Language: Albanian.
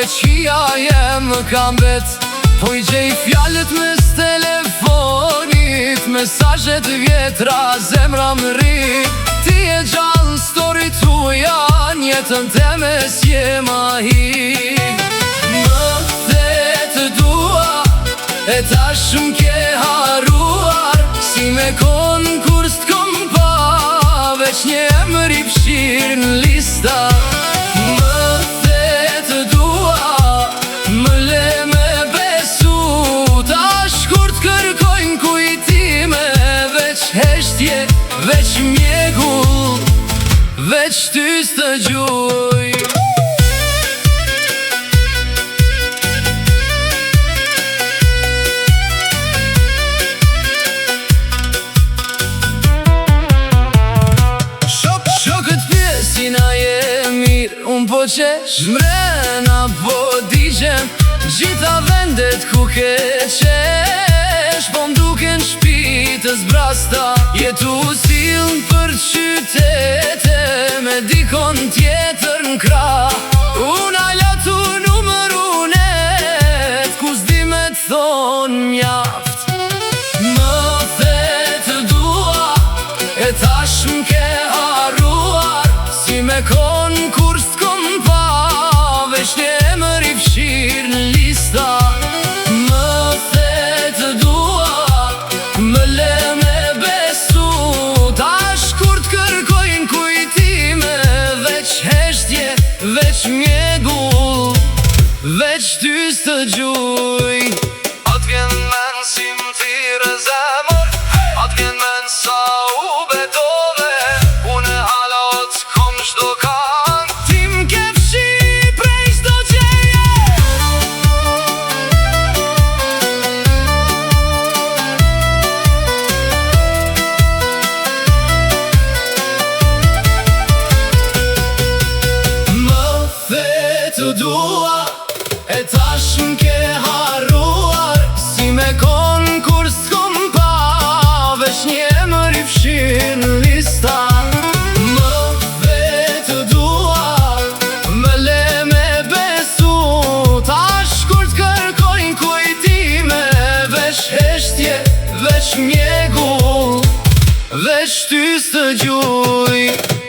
veqia jem kam bet. Po I gjej fjallet mes telefonit, mesazhet vjetra zemra më rrit. Ti e gjallë story tuja, jetën teme s'je ma hi. Më the të dua, e tash m'ke haruar. Si me kur s'kom pa, veç një emër I fshir në lista. Më the të dua, më le me besu. Tash kur t'kërkojnë kujtime, veç heshtje, veç mjegull, veç ty s'të gjuj. Shokët pjesina je mirë, unë po qesh mrena po digjem. Gjitha vendet ku ke qesh, po m'duken shpitës brasta. Jetu s'ilën për qytete, me dikon tjetër n'krah. Unë ajla tu numërunet, ku s'di me t'thon mjaft. Më the të dua, e tash m'ke haruar. Si me kur s'kom pa, veç një emër I fshir në lista. Më the të dua, më le me besu. Tash kur t'kërkojnë kujtime, veç heshtje, veç mjegull, veç ty s'të gjuj. At vjen men si m'tire zemër, at vjen men sa u betove. Une hala t'kom shdo kan, ti m'ke fshi prej shdo gjeje. Më the të dua, e tash m'ke haruar. Si me kur s'kom pa, veç një emër I fshir në lista. Më the të dua, më le me besu. Tash kur t'kërkojnë kujtime, veç heshtje, veç mjegull, veç ty s'të gjuj.